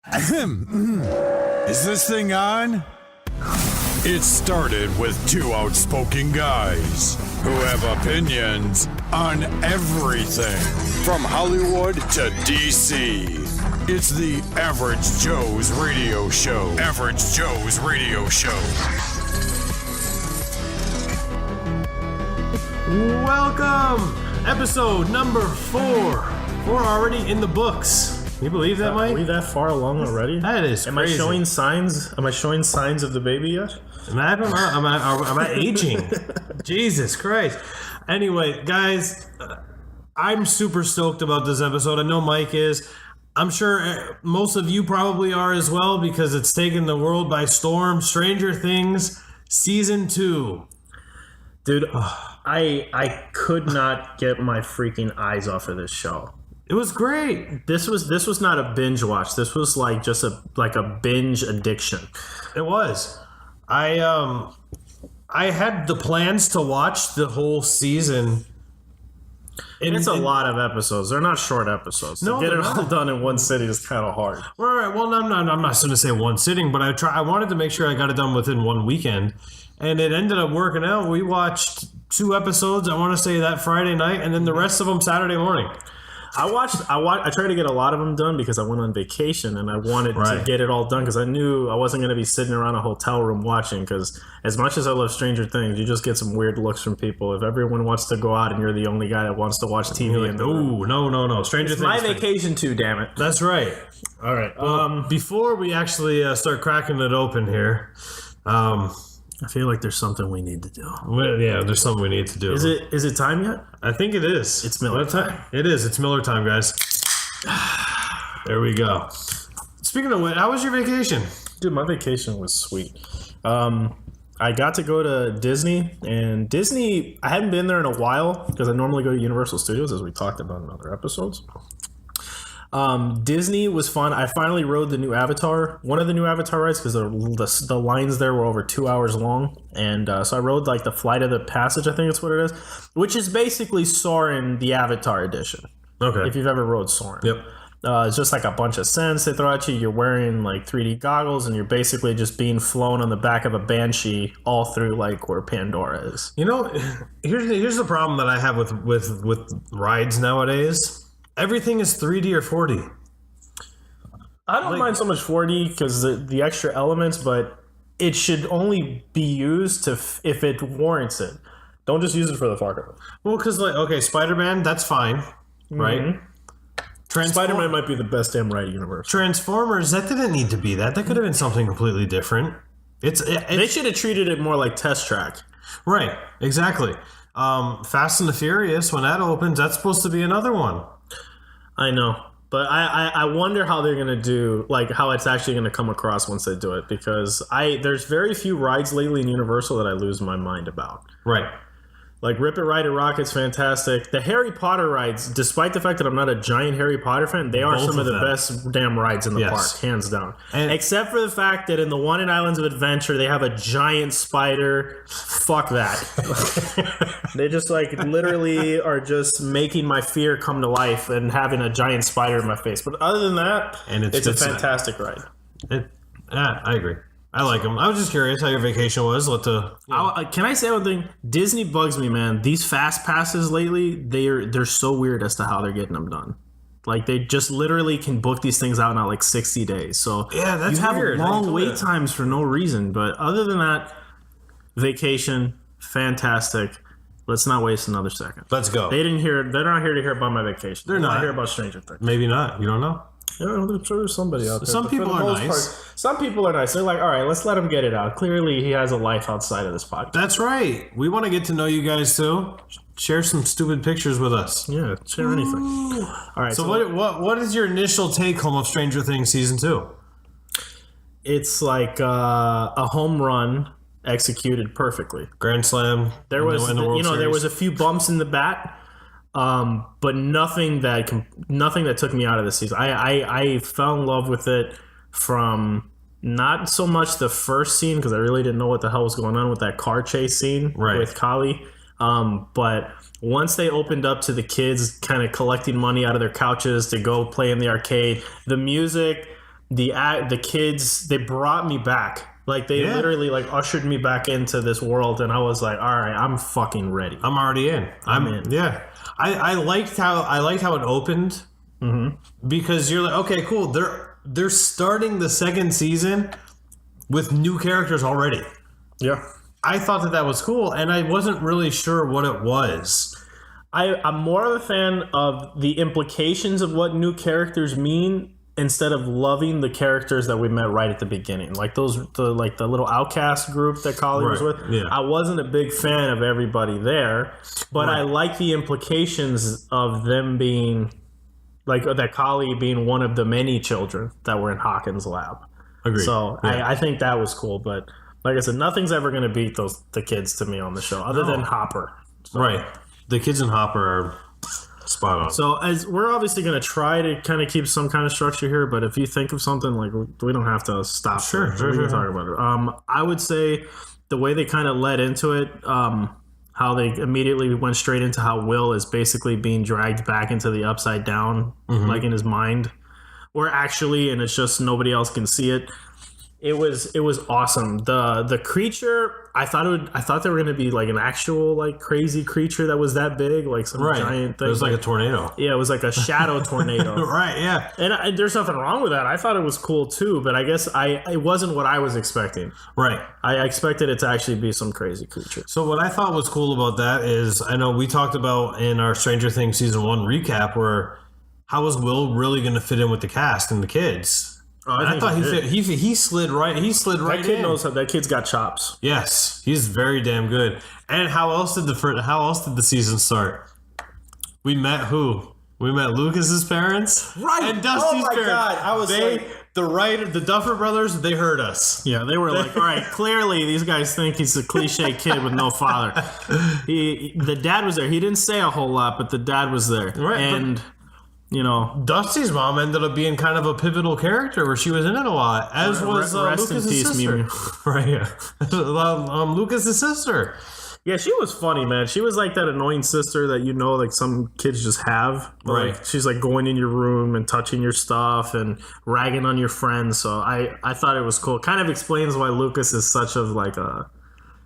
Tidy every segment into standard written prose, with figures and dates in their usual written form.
Is this thing on? It started with two outspoken guys who have opinions on everything from Hollywood to DC. It's the Average Joe's Radio Show. Average Joe's Radio Show. Welcome! Episode number 4. 4 already in the books. Can you believe that, Mike? Are we that far along already? That is Am crazy. I showing signs? Am I showing signs of the baby yet? I don't know. Am I aging? Jesus Christ. Anyway, guys, I'm super stoked about this episode. I know Mike is. I'm sure most of you probably are as well because it's taken the world by storm. Stranger Things Season 2. Dude, I could not get my freaking eyes off of this show. It was great. This was not a binge watch. This was like just a binge addiction. It was. I had the plans to watch the whole season. It's a lot of episodes. They're not short episodes. No, To get they're it all not. done in one city is kind of hard. All right. Well, I'm not going to say one sitting, but I wanted to make sure I got it done within one weekend, and it ended up working out. We watched 2 episodes. I want to say that Friday night, and then the rest of them Saturday morning. I tried to get a lot of them done because I went on vacation and I wanted to get it all done because I knew I wasn't going to be sitting around a hotel room watching, because as much as I love Stranger Things, you just get some weird looks from people. If everyone wants to go out and you're the only guy that wants to watch TV. Like, no. Stranger Things. My vacation too, damn it. That's right. All right. Before we actually start cracking it open here, I feel like there's something we need to do. yeah, there's something we need to do. Is it time yet? I think it is. It's Miller time. It is. It's Miller time, guys. There we go. Speaking of which, how was your vacation? Dude, my vacation was sweet. I got to go to Disney, and Disney, I hadn't been there in a while because I normally go to Universal Studios, as we talked about in other episodes. Disney was fun. I finally rode the new Avatar, one of the new Avatar rides, because the lines there were over 2 hours long, and so I rode like the Flight of the Passage, I think that's what it is, which is basically Soarin' the Avatar edition. Okay. If you've ever rode Soarin'. Yep. It's just like a bunch of scents they throw at you. You're wearing like 3D goggles, and you're basically just being flown on the back of a Banshee all through like where Pandora is. You know, here's the problem that I have with rides nowadays. Everything is 3D or 4D. I don't mind so much 4D because the extra elements, but it should only be used if it warrants it. Don't just use it for the fuck of it. Well, because Spider-Man, that's fine, right? Spider-Man might be the best damn ride universe. Transformers, that didn't need to be that. That could have been something completely different. They should have treated it more like Test Track. Right, exactly. Fast and the Furious, when that opens, that's supposed to be another one. I know. But I wonder how they're going to do, like how it's actually going to come across once they do it, because there's very few rides lately in Universal that I lose my mind about. Right. Like Rip It Ride It Rocket's fantastic. The Harry Potter rides, despite the fact that I'm not a giant Harry Potter fan, they are Both some of the them. best damn rides in the park, hands down. And except for the fact that in the one in Islands of Adventure, they have a giant spider. Fuck that. They just like literally are just making my fear come to life and having a giant spider in my face. But other than that, And it's a fantastic ride. I agree. I like them. I was just curious how your vacation was. Can I say one thing? Disney bugs me, man. These fast passes lately, they're so weird as to how they're getting them done. Like they just literally can book these things out in like 60 days. So Yeah, that's you have weird. long wait times for no reason. But other than that, vacation, fantastic. Let's not waste another second. Let's go. They're not here to hear about my vacation. They're not here about Stranger Things. Maybe not. You don't know. Yeah, I'm sure there's somebody out there. Some but for people the are most nice. part, some people are nice. They're like, all right, let's let him get it out. Clearly, he has a life outside of this podcast. That's right. We want to get to know you guys too. Share some stupid pictures with us. Yeah, share anything. All right. So what is your initial take home of Stranger Things season 2? It's like a home run executed perfectly. Grand Slam. There was, in the World there Series. was a few bumps in the bat, but nothing that took me out of the season. I fell in love with it from not so much the first scene, because I really didn't know what the hell was going on with that car chase scene with Kali. But once they opened up to the kids kind of collecting money out of their couches to go play in the arcade, the music, the kids, they brought me back. Like they literally like ushered me back into this world, and I was like, all right, I'm fucking ready. I'm already in. I'm in. Yeah, I liked how it opened because you're like, okay, cool. They're starting the second season with new characters already. Yeah, I thought that was cool, and I wasn't really sure what it was. I'm more of a fan of the implications of what new characters mean instead of loving the characters that we met right at the beginning, like the little outcast group that Kali was with. Yeah. I wasn't a big fan of everybody there, but I like the implications of them being like that Kali being one of the many children that were in Hawkins' lab. Agreed. So I think that was cool, but like I said, nothing's ever going to beat the kids to me on the show, other than Hopper. So. Right. The kids in Hopper are spot on. So as we're obviously going to try to kind of keep some kind of structure here, but if you think of something, like we don't have to stop. Sure. We can talk about it. I would say the way they kind of led into it, how they immediately went straight into how Will is basically being dragged back into the Upside Down, like in his mind, or actually, and it's just nobody else can see it. It was awesome. The creature, I thought they were gonna be like an actual like crazy creature that was that big, like some giant thing. It was like a tornado. Yeah, it was like a shadow tornado. Right. Yeah. And there's nothing wrong with that. I thought it was cool too, but I guess it wasn't what I was expecting. Right. I expected it to actually be some crazy creature. So what I thought was cool about that is, I know we talked about in our Stranger Things season 1 recap where how was Will really going to fit in with the cast and the kids? I thought he slid right. He slid right. That kid in. knows how. That kid's got chops. Yes, he's very damn good. And how else did the season start? We met who? We met Lucas's parents, Right. And Dusty's parents. God, I was the Duffer brothers. They heard us. Yeah, they were like, all right, clearly these guys think he's a cliche kid with no father. The dad was there. He didn't say a whole lot, but the dad was there. Right, and you know, Dusty's mom ended up being kind of a pivotal character where she was in it a lot, as was rest in Lucas's peace, sister. Mimi. Right, yeah. Lucas's sister. Yeah, she was funny, man. She was like that annoying sister that like some kids just have. Right. Like, she's like going in your room and touching your stuff and ragging on your friends. So I thought it was cool. Kind of explains why Lucas is such of like a,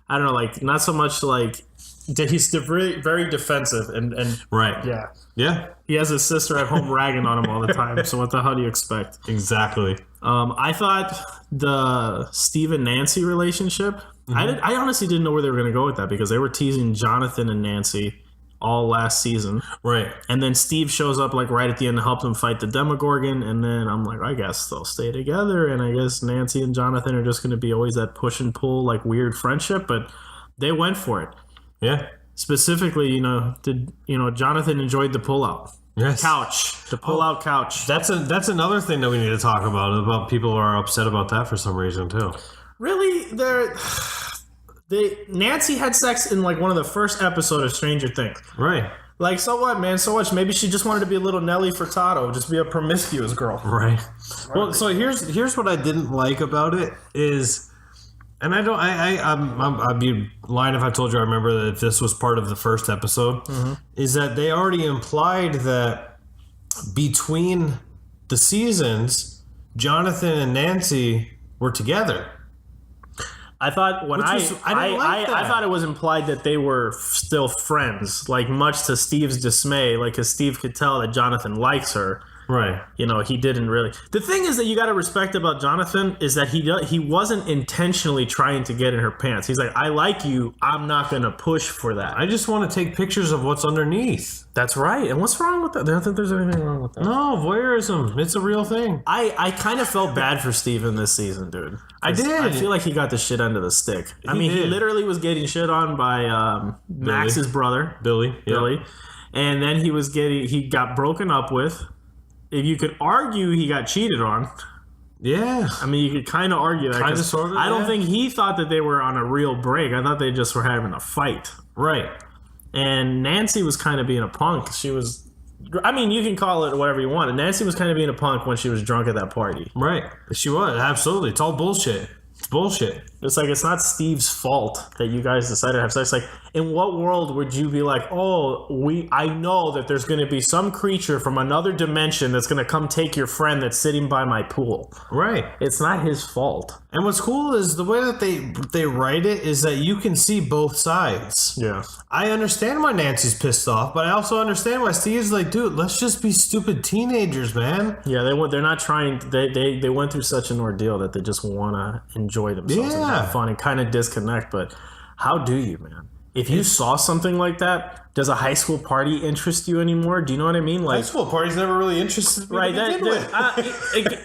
I don't know, like not so much like he's very, very defensive and Right. yeah. Yeah. He has his sister at home ragging on him all the time. So what the hell do you expect? Exactly. I thought the Steve and Nancy relationship. I honestly didn't know where they were going to go with that because they were teasing Jonathan and Nancy all last season. Right. And then Steve shows up like right at the end to help them fight the Demogorgon. And then I'm like, I guess they'll stay together. And I guess Nancy and Jonathan are just going to be always that push and pull, like weird friendship. But they went for it. Yeah. Specifically, Jonathan enjoyed the pullout. Yes. Couch. The pullout couch. That's another thing that we need to talk about people who are upset about that for some reason too. Really? Nancy had sex in like one of the first episodes of Stranger Things. Right. Like, so what, man? So much. Maybe she just wanted to be a little Nelly Furtado, just be a promiscuous girl. Right. Well, so here's what I didn't like about it is, and I'd be lying if I told you I remember that if this was part of the first episode, is that they already implied that between the seasons, Jonathan and Nancy were together. I thought I thought it was implied that they were still friends, like much to Steve's dismay, like because Steve could tell that Jonathan likes her. Right. He didn't really. The thing is that you got to respect about Jonathan is that he wasn't intentionally trying to get in her pants. He's like, I like you. I'm not going to push for that. I just want to take pictures of what's underneath. That's right. And what's wrong with that? I don't think there's anything wrong with that. No, voyeurism. It's a real thing. I kind of felt bad for Steven this season, dude. I did. I feel like he got the shit end of the stick. He did. literally was getting shit on by Max's brother, Billy. And then he got broken up with. If you could argue he got cheated on. Yeah. I mean, you could kind of argue that. Kind of, sort of. I don't think he thought that they were on a real break. I thought they just were having a fight. Right. And Nancy was kind of being a punk. She was... I mean, you can call it whatever you want. And Nancy was kind of being a punk when she was drunk at that party. Right. She was. Absolutely. It's all bullshit. It's bullshit. It's like, it's not Steve's fault that you guys decided to have sex. Like, in what world would you be like, I know that there's going to be some creature from another dimension that's going to come take your friend that's sitting by my pool. Right. It's not his fault. And what's cool is the way that they write it is that you can see both sides. Yeah. I understand why Nancy's pissed off, but I also understand why Steve's like, dude, let's just be stupid teenagers, man. Yeah, they're not trying. They went through such an ordeal that they just want to enjoy themselves and have fun and kind of disconnect. But how do you, man? If you saw something like that, does a high school party interest you anymore? Do you know what I mean? Like, high school parties never really interested me. right?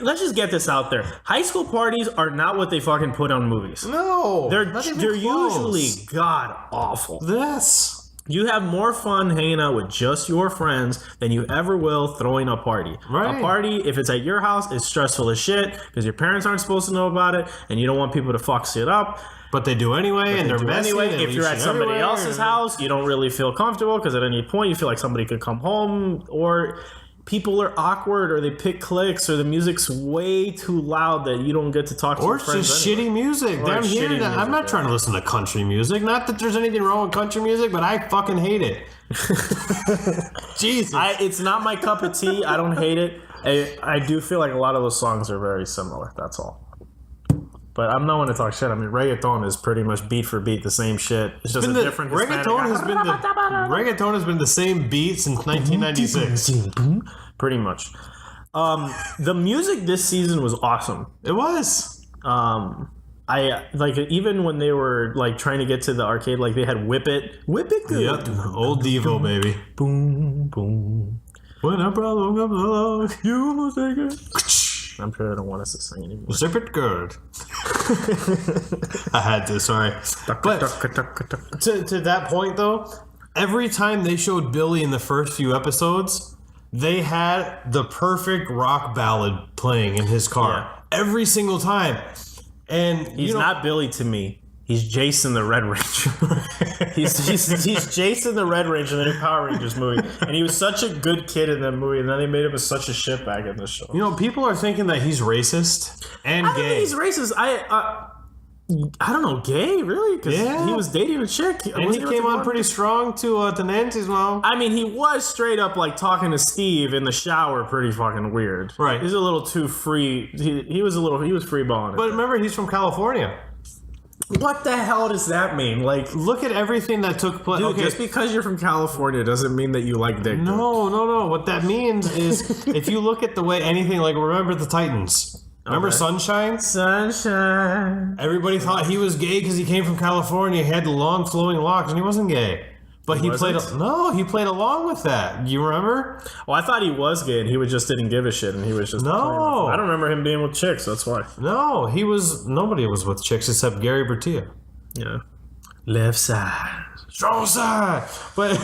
Let's just get this out there. High school parties are not what they fucking put on movies. No, They're usually god awful. This. You have more fun hanging out with just your friends than you ever will throwing a party. Right. A party, if it's at your house, is stressful as shit because your parents aren't supposed to know about it and you don't want people to fuck shit up. But they do anyway, and they're messy. Anyway, if you're at somebody else's house, you don't really feel comfortable because at any point you feel like somebody could come home, or people are awkward, or they pick clicks, or the music's way too loud that you don't get to talk to your friends. Or it's just shitty music. Down here, I'm not trying to listen to country music. Not that there's anything wrong with country music, but I fucking hate it. Jesus. It's not my cup of tea. I don't hate it. I do feel like a lot of those songs are very similar. That's all. But I'm not one to talk shit. I mean, reggaeton is pretty much beat for beat the same shit. It's just a different reggaeton has been the same beat since 1996. Pretty much. The music this season was awesome. It was. I like even when they were like trying to get to the arcade, like they had Whip It Good. Yep, old Devo, baby. Boom, boom. When a problem comes along, You must take it. I'm sure they don't want us to sing anymore. zip it good. I had to, sorry. But to that point, though, every time they showed Billy in the first few episodes, they had the perfect rock ballad playing in his car. Yeah. Every single time. And he's not Billy to me. He's Jason the Red Ranger. he's Jason the Red Ranger in the Power Rangers movie. And he was such a good kid in that movie, and then they made him such a shitbag in the show. You know, people are thinking that he's racist and gay. I don't think he's racist. I don't know, gay, really? Because he was dating a chick. And he came on pretty strong to Nancy's mom. I mean, he was straight up like talking to Steve in the shower pretty fucking weird. Right. He's a little too free. He was free balling. But remember, he's from California. What the hell does that mean? Like, look at everything that took place. Dude, just because you're from California doesn't mean that you like dick. No. What that means is if you look at the way anything, like, remember the Titans. Remember Sunshine? Sunshine. Everybody thought he was gay because he came from California. He had the long flowing locks, and he wasn't gay. But he played along with that. You remember? Well, I thought he was gay, and he just didn't give a shit, and he was just no. I don't remember him being with chicks. That's why. No, nobody was with chicks except Gary Bertia. Yeah. Left side, strong side. But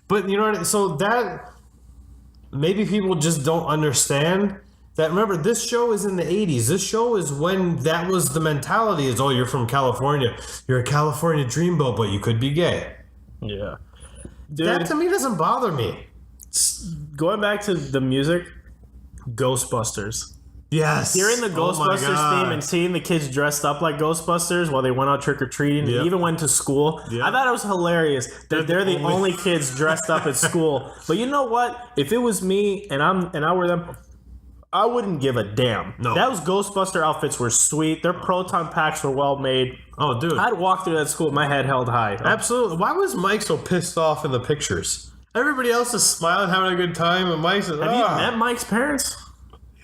but you know what? So that maybe people just don't understand. That, remember, this show is in the 80s. This show is when that was the mentality is, oh, you're from California. You're a California dreamboat, but you could be gay. Yeah. Dude, that to me doesn't bother me. Going back to the music, Ghostbusters. Yes. Hearing the Ghostbusters theme and seeing the kids dressed up like Ghostbusters while they went out trick-or-treating and even went to school. Yep. I thought it was hilarious that they're the only kids dressed up at school. But you know what? If it was me and I were them, I wouldn't give a damn. No. Those Ghostbuster outfits were sweet. Their proton packs were well made. Oh, dude. I'd walk through that school with my head held high. Absolutely. Why was Mike so pissed off in the pictures? Everybody else is smiling, having a good time, and Mike says, Have you met Mike's parents?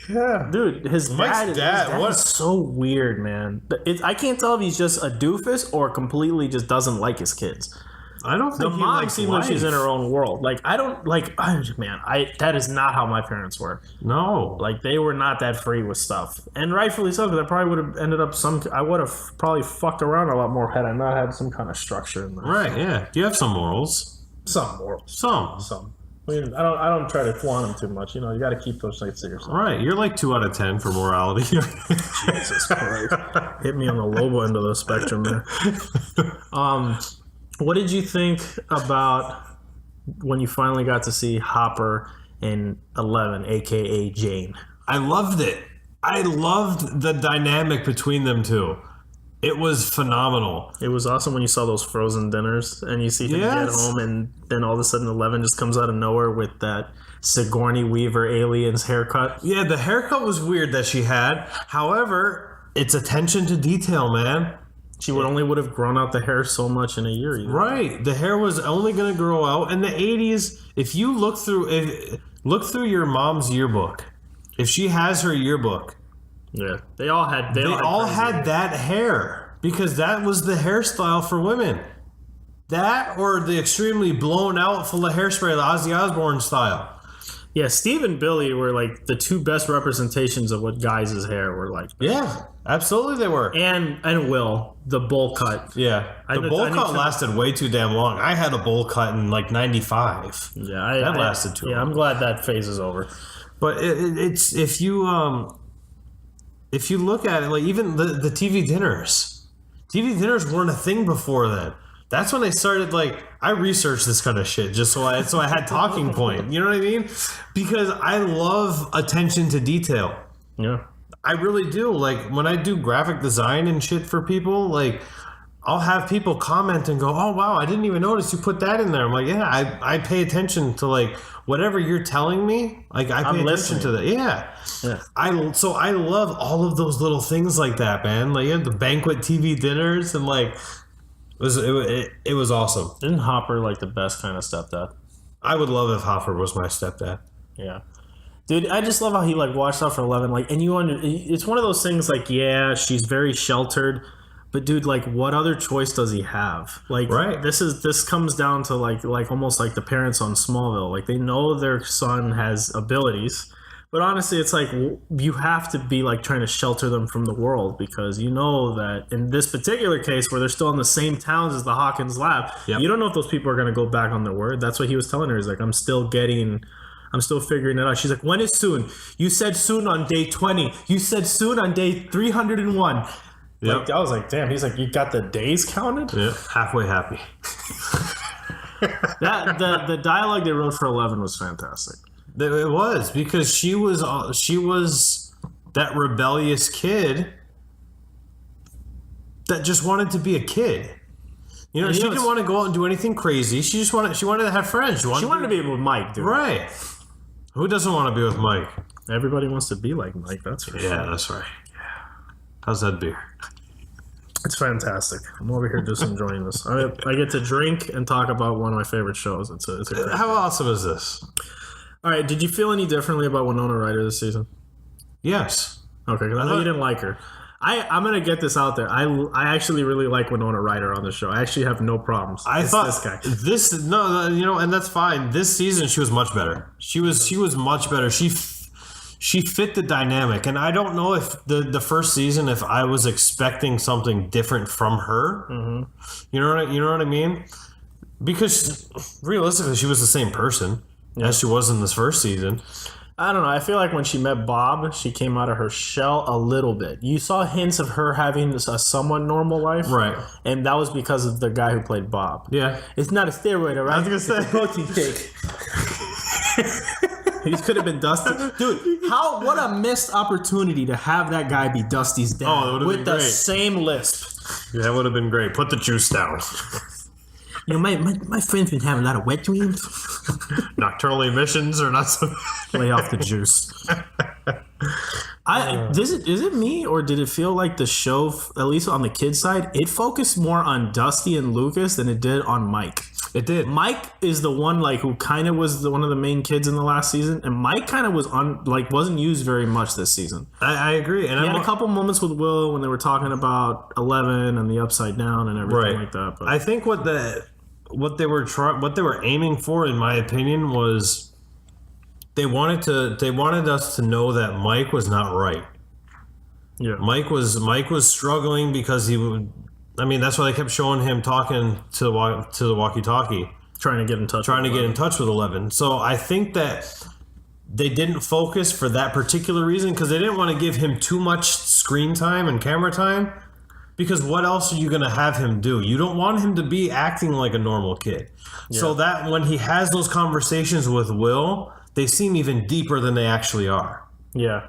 Yeah. Dude, his dad is so weird, man. I can't tell if he's just a doofus or completely just doesn't like his kids. I don't think the mom seems like she's in her own world. Like, I don't like, that is not how my parents were. No. Like, they were not that free with stuff. And rightfully so, because I probably would have ended up I would have probably fucked around a lot more had I not had some kind of structure in there. Right, yeah. You have some morals. Some morals. Some. I mean, I don't try to flaunt them too much. You know, you got to keep those things to yourself. Right, you're like 2 out of 10 for morality. Jesus Christ. Hit me on the low end of the spectrum there. What did you think about when you finally got to see Hopper and 11, a.k.a. Jane? I loved it. I loved the dynamic between them two. It was phenomenal. It was awesome when you saw those frozen dinners and you see him get home and then all of a sudden Eleven just comes out of nowhere with that Sigourney Weaver alien's haircut. Yeah, the haircut was weird that she had. However, it's attention to detail, man. She would have grown out the hair so much in a year. Either. Right. The hair was only going to grow out. In the 80s, if you look through your mom's yearbook, if she has her yearbook, yeah, they all had that hair because that was the hairstyle for women. That or the extremely blown out full of hairspray, the Ozzy Osbourne style. Yeah, Steve and Billy were like the two best representations of what guys' hair were like. Yeah, absolutely they were. And Will, the bowl cut. Yeah, the bowl cut lasted way too damn long. I had a bowl cut in like 95. Yeah, that lasted too long. Yeah, I'm glad that phase is over. But it's if you look at it, like even the TV dinners weren't a thing before then. That's when they started. Like, I researched this kind of shit just so I had talking point. You know what I mean? Because I love attention to detail. Yeah, I really do. Like when I do graphic design and shit for people, like I'll have people comment and go, "Oh wow, I didn't even notice you put that in there." I'm like, "Yeah, I pay attention to like whatever you're telling me. Like I pay attention to that." Yeah. I love all of those little things like that, man. Like the banquet TV dinners and like. It was awesome. Isn't Hopper like the best kind of stepdad? I would love if Hopper was my stepdad. Yeah, dude, I just love how he like watched out for 11. Like, and it's one of those things. Like, yeah, she's very sheltered, but dude, like, what other choice does he have? Like, right. This comes down to like almost like the parents on Smallville. Like, they know their son has abilities. But honestly, it's like you have to be like trying to shelter them from the world because you know that in this particular case where they're still in the same towns as the Hawkins lab, you don't know if those people are going to go back on their word. That's what he was telling her. He's like, I'm still figuring it out. She's like, when is soon? You said soon on day 20. You said soon on day 301. Yep. Like, I was like, damn. He's like, you got the days counted? Yeah, halfway happy. The dialogue they wrote for 11 was fantastic. It was because she was that rebellious kid that just wanted to be a kid. You know, she didn't want to go out and do anything crazy. She wanted to have friends. She wanted to be with Mike, dude. Right. Who doesn't want to be with Mike? Everybody wants to be like Mike. That's for sure. Yeah, that's right. How's that beer? It's fantastic. I'm over here just enjoying this. I get to drink and talk about one of my favorite shows. It's a great How awesome is this? All right, did you feel any differently about Winona Ryder this season? Yes. Okay, because I know you didn't like her. I'm going to get this out there. I actually really like Winona Ryder on the show. I actually have no problems. I thought this guy. No, you know, and that's fine. This season she was much better. She was much better. She fit the dynamic, and I don't know if the first season if I was expecting something different from her. Mm-hmm. You know what I mean? Because realistically, she was the same person. As she was in this first season. I don't know. I feel like when she met Bob, she came out of her shell a little bit. You saw hints of her having a somewhat normal life. Right. And that was because of the guy who played Bob. Yeah. It's not a steroid, all right? I was going to say. Protein shake. He could have been Dusty. Dude, what a missed opportunity to have that guy be Dusty's dad with the same lisp. Yeah, that would have been great. Put the juice down. You know, my friend's been having a lot of wet dreams. Nocturnal emissions are not so. Lay off the juice. Is it me or did it feel like the show, at least on the kids' side, it focused more on Dusty and Lucas than it did on Mike? It did. Mike is the one who kind of was one of the main kids in the last season, and Mike kind of was wasn't used very much this season. I agree, and he had a couple moments with Will when they were talking about 11 and the Upside Down and everything like that. But I think what they were aiming for, in my opinion, was they wanted us to know that Mike was not right. Yeah, Mike was struggling because he would. I mean, that's why they kept showing him talking to the walkie-talkie, trying to get in touch with 11. So I think that they didn't focus for that particular reason because they didn't want to give him too much screen time and camera time. Because what else are you going to have him do? You don't want him to be acting like a normal kid. Yeah. So that when he has those conversations with Will, they seem even deeper than they actually are. Yeah.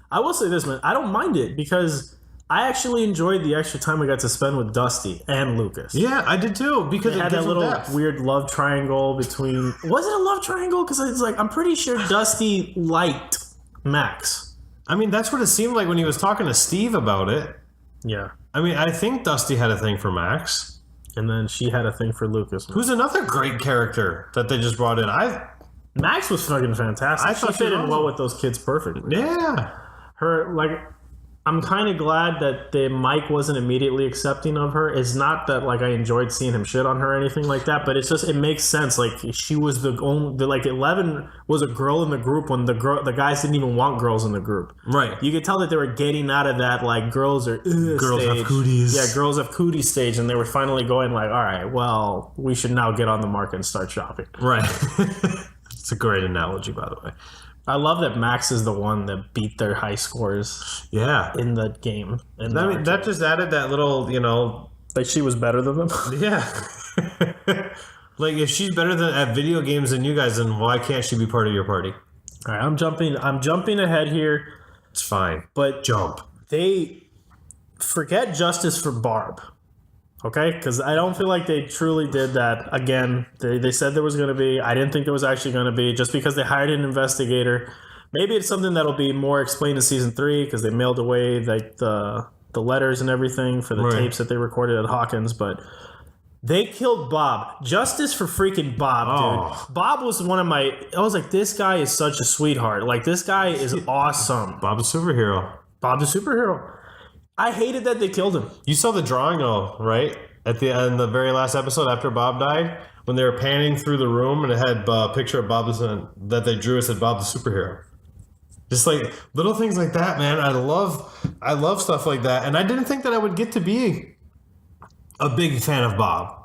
I will say this, man. I don't mind it because I actually enjoyed the extra time we got to spend with Dusty and Lucas. Yeah, I did too, because They it had gives that them little depth. weird love triangle between. Was it a love triangle? Because it's like I'm pretty sure Dusty liked Max. I mean, that's what it seemed like when he was talking to Steve about it. Yeah, I mean, I think Dusty had a thing for Max. and then she had a thing for Lucas. Who's another great character that they just brought in? Max was fucking fantastic. I thought she fit she in was. well with those kids perfectly. Yeah. Her like. I'm kind of glad that Mike wasn't immediately accepting of her. It's not that like I enjoyed seeing him shit on her or anything like that, but it's just it makes sense. Like she was the only like 11 was a girl in the group when the guys didn't even want girls in the group. Right. You could tell that they were getting out of that like girls are Girls have stage. cooties. Yeah, girls have cooties stage, and they were finally going like, all right, well, we should now get on the market and start shopping. Right. It's a great analogy, by the way. I love that Max is the one that beat their high scores Yeah. in the game. And I mean, that just added that little, like she was better than them. yeah. Like, if she's better at video games than you guys, then why can't she be part of your party? All right, I'm jumping ahead here, It's fine. but Jump. they forget justice for Barb. Okay, because I don't feel like they truly did that. Again, they said there was going to be. I didn't think there was actually going to be. Just because they hired an investigator, maybe it's something that'll be more explained in season 3 because they mailed away like the letters and everything for the Right. tapes that they recorded at Hawkins. But they killed Bob. Justice for freaking Bob, dude. Oh. Bob was one of my. I was like, this guy is such a sweetheart. Like this guy is awesome. Bob's a superhero. Bob the superhero. I hated that they killed him. You saw the drawing, though, right? At the end, the very last episode after Bob died, when they were panning through the room and it had a picture of Bob that they drew, it said Bob the superhero. Just like little things like that, man. I love stuff like that, and I didn't think that I would get to be a big fan of Bob.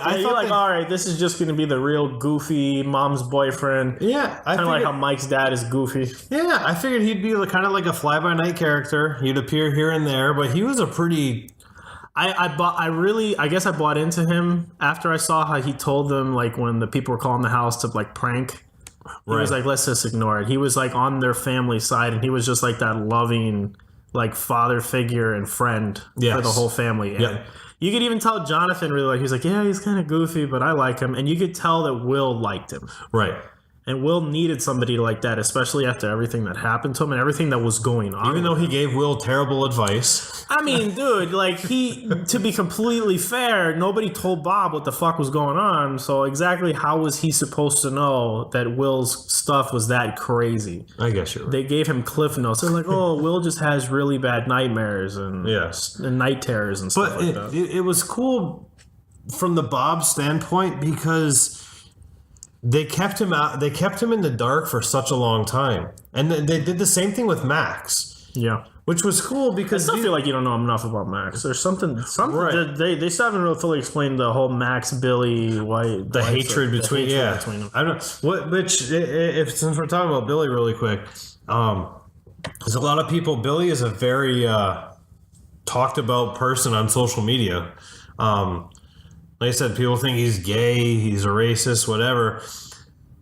I You're thought like, that- all right, this is just going to be the real goofy mom's boyfriend. yeah, I Kind of like figured, how Mike's dad is goofy. yeah, I figured he'd be kind of like a fly-by-night character. He'd appear here and there, but he was a pretty. I guess I bought into him after I saw how he told them, like, when the people were calling the house to, like, prank. He was like, let's just ignore it. He was, like, on their family side, and he was just, like, that loving, like, father figure and friend for Yes. the whole family. And Yeah. you could even tell Jonathan really, like, he was like, yeah, he's kind of goofy, but I like him. And you could tell that Will liked him. Right. And Will needed somebody like that, especially after everything that happened to him and everything that was going on. Even though he gave Will terrible advice. I mean, dude, like to be completely fair, nobody told Bob what the fuck was going on. So exactly how was he supposed to know that Will's stuff was that crazy? I guess you're right. They gave him cliff notes. They're like, oh, Will just has really bad nightmares and, Yes. and night terrors and stuff But like that. it was cool from the Bob standpoint because they kept him out. They kept him in the dark for such a long time, and they did the same thing with Max, Yeah. which was cool I because still feel like you don't know enough about Max. There's something Right. they still haven't really fully explained the whole Max Billy the hatred between them. I don't know if since we're talking about Billy really quick, there's a lot of people. Billy is a very talked about person on social media. Like I said, people think he's gay, he's a racist, whatever.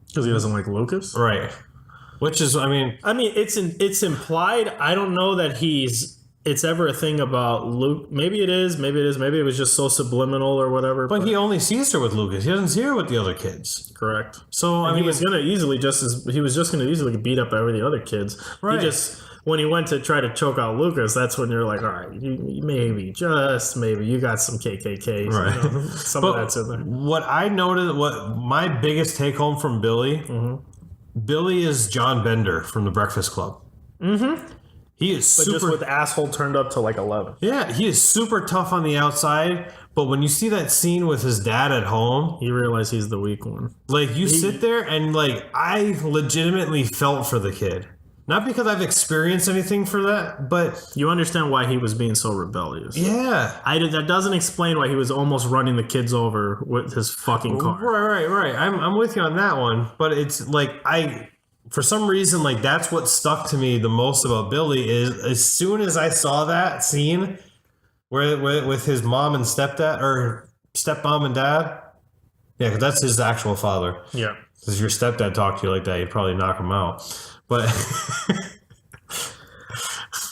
Because he doesn't like Lucas. Right. Which is, I mean, It's implied. I don't know that it's ever a thing about Luke. Maybe it is. Maybe it was just so subliminal or whatever. but he only sees her with Lucas. He doesn't see her with the other kids. correct. So, I He mean, was gonna easily beat up every the other kids. Right. He just when he went to try to choke out Lucas, that's when you're like, all right, you maybe you got some KKKs. Right. You know? Some But of that's in there. what I noticed, what my biggest take home from Billy, Billy is John Bender from The Breakfast Club. Mm-hmm. He is But just super. with asshole turned up to like 11. Yeah, he is super tough on the outside. But when you see that scene with his dad at home, You realize he's the weak one. like you sit there and like I legitimately felt for the kid. Not because I've experienced anything for that, but You understand why he was being so rebellious. yeah. That doesn't explain why he was almost running the kids over with his fucking car. Right. I'm with you on that one, but it's like for some reason, like that's what stuck to me the most about Billy is as soon as I saw that scene where with his mom and stepdad or stepmom and dad, yeah, because that's his actual father. Yeah. Because your stepdad talked to you like that, you'd probably knock him out. But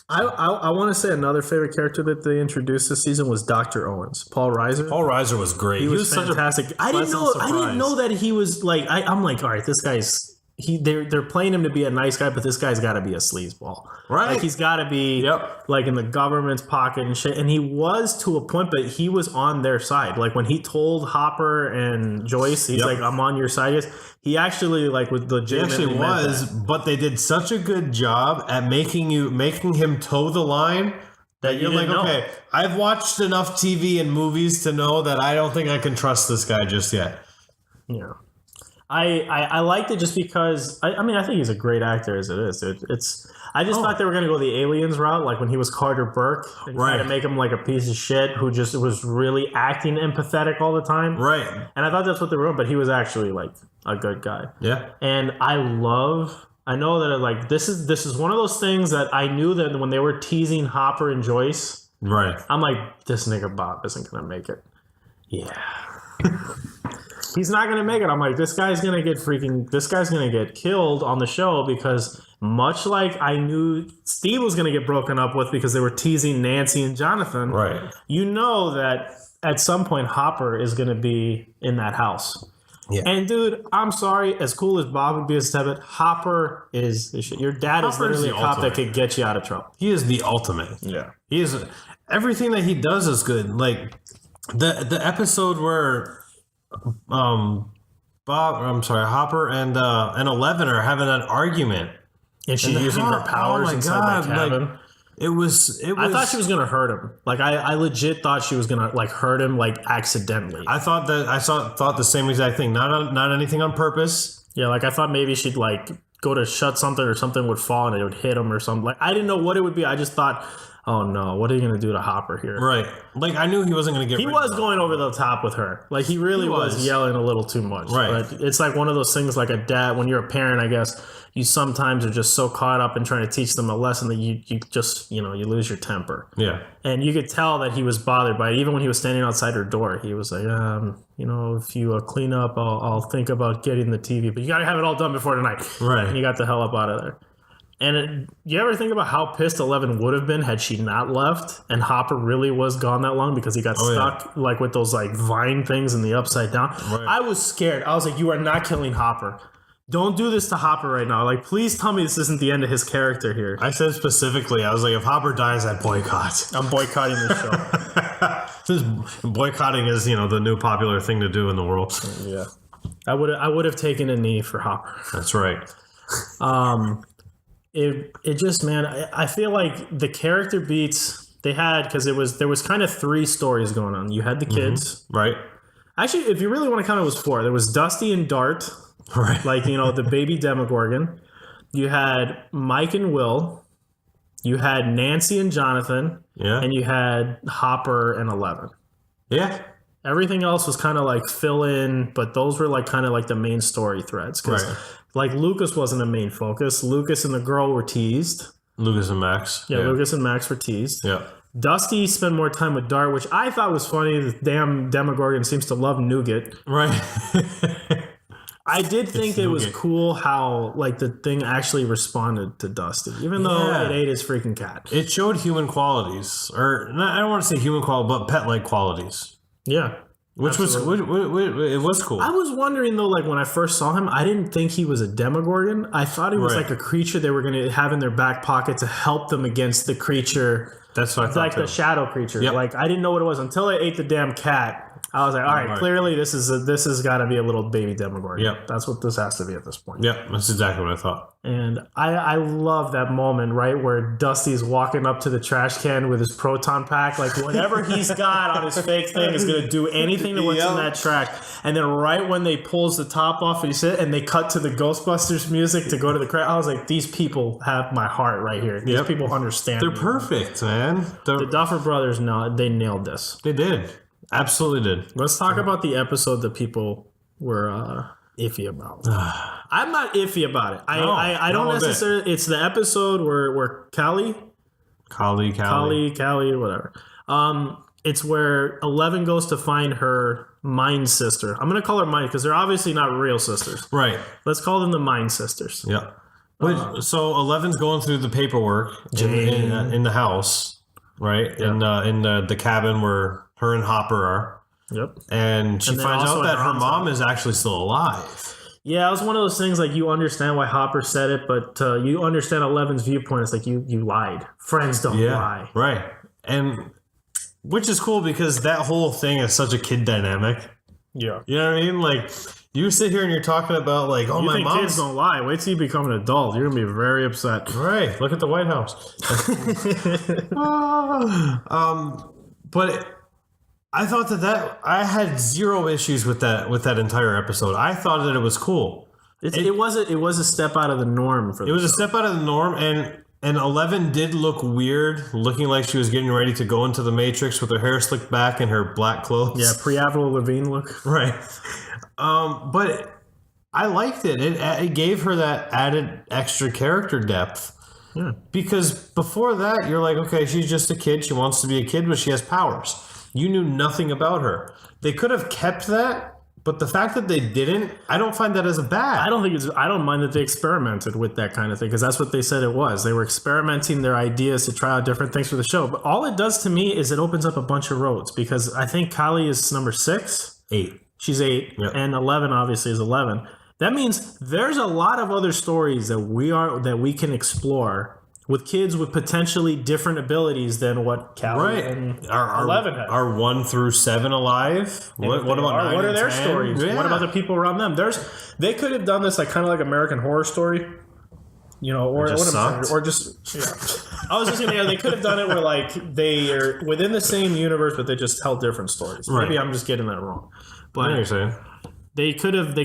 I want to say another favorite character that they introduced this season was Dr. Owens, Paul Reiser. Paul Reiser was great. He was fantastic. I didn't know that he was like. I'm like, all right, this guy's. They're playing him to be a nice guy, but this guy's got to be a sleazeball, Right. Like he's got to be like in the government's pocket and shit. And he was to a point, but he was on their side. Like when he told Hopper and Joyce, he's like, "I'm on your side." He actually like was legitimately. He actually was, but they did such a good job at making him toe the line that you're like, okay, I've watched enough TV and movies to know that I don't think I can trust this guy just yet. Yeah. I liked it just because I mean I think he's a great actor as it is. I just thought they were gonna go the aliens route, like when he was Carter Burke, and try to make him like a piece of shit who just was really acting empathetic all the time. Right. And I thought that's what they were doing, but he was actually like a good guy. Yeah. And I know that like this is one of those things that I knew that when they were teasing Hopper and Joyce, Right. I'm like, this nigga Bob isn't gonna make it. Yeah. He's not going to make it. I'm like, this guy's going to get killed on the show because much like I knew Steve was going to get broken up with because they were teasing Nancy and Jonathan. Right. You know that at some point Hopper is going to be in that house. Yeah. And dude, I'm sorry, as cool as Bob would be as Tebet, Hopper is the shit. Your dad is literally a cop that could get you out of trouble. He is the ultimate. Yeah. He is everything that he does is good. Like the episode where Hopper and 11 are having an argument, and she's using her powers inside the cabin. Like, it was. I thought she was gonna hurt him. Like I legit thought she was gonna like hurt him like accidentally. I thought the same exact thing. Not anything on purpose. Yeah, like I thought maybe she'd like go to shut something or something would fall and it would hit him or something. Like I didn't know what it would be. I just thought, oh no, what are you gonna do to Hopper here? Right. Like I knew he wasn't gonna get. He was going over the top with her. Like he really was yelling a little too much. Right. But it's like one of those things. Like a dad, when you're a parent, I guess you sometimes are just so caught up in trying to teach them a lesson that you just you lose your temper. Yeah. And you could tell that he was bothered by it. Even when he was standing outside her door, he was like, if you clean up, I'll think about getting the TV. But you got to have it all done before tonight. Right. And he got the hell up out of there. And you ever think about how pissed 11 would have been had she not left and Hopper really was gone that long because he got stuck like with those like vine things in the upside down? Right. I was scared. I was like, you are not killing Hopper. Don't do this to Hopper right now. Like, please tell me this isn't the end of his character here. I said specifically, I was like, if Hopper dies, I boycott. I'm boycotting this show. Boycotting is, the new popular thing to do in the world. Yeah. I would have taken a knee for Hopper. That's right. It just, man, I feel like the character beats they had, because there was kind of three stories going on. You had the kids. Right. Actually, if you really want to count, it was four. There was Dusty and Dart. Right. Like, the baby Demogorgon. You had Mike and Will. You had Nancy and Jonathan. Yeah. And you had Hopper and 11. Yeah. Everything else was kind of like fill in, but those were like kind of like the main story threads. Because like Lucas wasn't a main focus. Lucas and the girl were teased. Lucas and Max. Yeah, Lucas and Max were teased. Yeah. Dusty spent more time with Dart, which I thought was funny. The damn Demogorgon seems to love nougat. Right. I did think it was cool how like the thing actually responded to Dusty, even though it ate his freaking cat. It showed human qualities, or not, I don't want to say human quality, but pet-like qualities. Yeah. Which was it was cool. I was wondering though, like when I first saw him, I didn't think he was a Demogorgon. I thought he was like a creature they were going to have in their back pocket to help them against the creature. That's what I thought. Like the shadow creature. Yep. Like I didn't know what it was until they ate the damn cat. I was like, all right, clearly this has got to be a little baby Demogorgon. Yep. That's what this has to be at this point. Yep, that's exactly what I thought. And I love that moment, right, where Dusty's walking up to the trash can with his proton pack. Like, whatever he's got on his fake thing is going to do anything to what's in that trash. And then right when they pulls the top off and they cut to the Ghostbusters music to go to the credit, I was like, these people have my heart right here. These people understand They're perfect, man. The Duffer Brothers, they nailed this. They did. Absolutely did. Let's talk about the episode that people were iffy about. I'm not iffy about it. I don't necessarily. It's the episode where Callie, whatever. It's where 11 goes to find her Mind Sister. I'm gonna call her Mind because they're obviously not real sisters. Right. Let's call them the Mind Sisters. Yeah. So Eleven's going through the paperwork in the house, right? Yeah. In the cabin where her and Hopper are. Yep. And she finds out that her mom is actually still alive. Yeah, it was one of those things like you understand why Hopper said it, but you understand Eleven's viewpoint. It's like you lied. Friends don't lie. Right. And which is cool because that whole thing is such a kid dynamic. Yeah. You know what I mean? Like, you sit here and you're talking about, like, oh, my mom. Kids don't lie. Wait till you become an adult. You're going to be very upset. Right. Look at the White House. But I thought that I had zero issues with that entire episode. I thought that it was cool. It was a step out of the norm for. It was a step out of the norm, and 11 did look weird, looking like she was getting ready to go into the Matrix with her hair slicked back and her black clothes. Yeah, pre-Avril Lavigne look. Right. But I liked it. It gave her that added extra character depth. Yeah. Because before that, you're like, okay, she's just a kid. She wants to be a kid, but she has powers. You knew nothing about her. They could have kept that, but the fact that they didn't, I don't find that as a bad. I don't mind that they experimented with that kind of thing because that's what they said it was. They were experimenting their ideas to try out different things for the show. But all it does to me is it opens up a bunch of roads because I think Kali is number 6. 8. She's 8, yep. And 11 obviously is 11. That means there's a lot of other stories that we can explore with kids with potentially different abilities than what Kali and 11 had. Are 1 through 7 alive? What about 9 what are their 10? stories? Yeah. What about the people around them? They could have done this like kind of like American Horror Story, you know, or just I was just saying, they could have done it where like they are within the same universe, but they just tell different stories. Right. Maybe I'm just getting that wrong, but I know what you're saying. They could have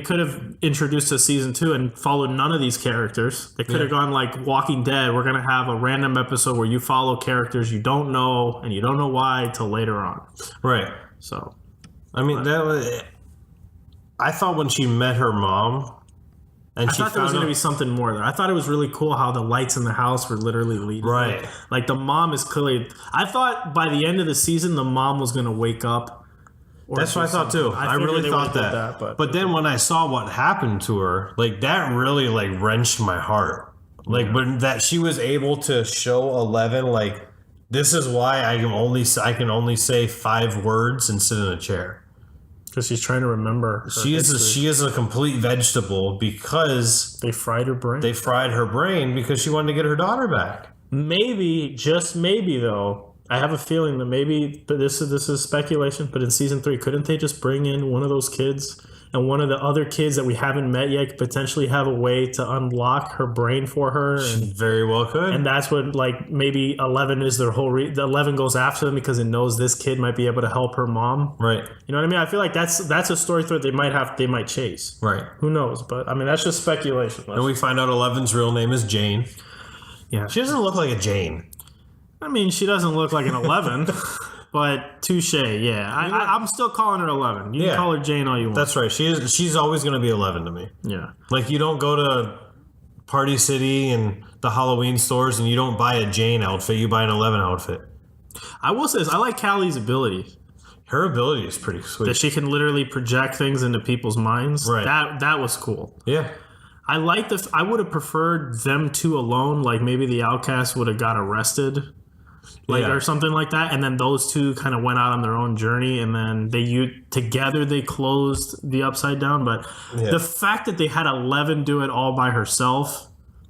introduced a season 2 and followed none of these characters. They could have gone like Walking Dead. We're gonna have a random episode where you follow characters you don't know and you don't know why till later on. Right. So, I mean, I thought when she met her mom, and I thought there was going to be something more there. I thought it was really cool how the lights in the house were literally leading. Right. Like the mom is clearly. I thought by the end of the season the mom was going to wake up. That's what I thought too. I really thought that. But then when I saw what happened to her, like that really like wrenched my heart. Like when that she was able to show 11 like this is why I can only say 5 words and sit in a chair. Because she's trying to remember. She is a complete vegetable because they fried her brain. They fried her brain because she wanted to get her daughter back. Maybe, just maybe though. I have a feeling that maybe, but this is speculation, but in season 3, couldn't they just bring in one of those kids and one of the other kids that we haven't met yet could potentially have a way to unlock her brain for her? And very well could. And that's what, like, maybe 11 is their whole... 11 goes after them because it knows this kid might be able to help her mom. Right. You know what I mean? I feel like that's a story thread they might chase. Right. Who knows? But, I mean, that's just speculation. And we find out 11's real name is Jane. Yeah. She doesn't look like a Jane. I mean, she doesn't look like an 11, but touche, yeah. I'm still calling her 11. You can call her Jane all you want. That's right. She's always going to be 11 to me. Yeah. Like, you don't go to Party City and the Halloween stores and you don't buy a Jane outfit. You buy an 11 outfit. I will say this. I like Kali's ability. Her ability is pretty sweet. That she can literally project things into people's minds. Right. That was cool. Yeah. I like I would have preferred them two alone. Like, maybe the Outcast would have got arrested. Or something like that, and then those two kind of went out on their own journey, and then together they closed the Upside Down. But the fact that they had 11 do it all by herself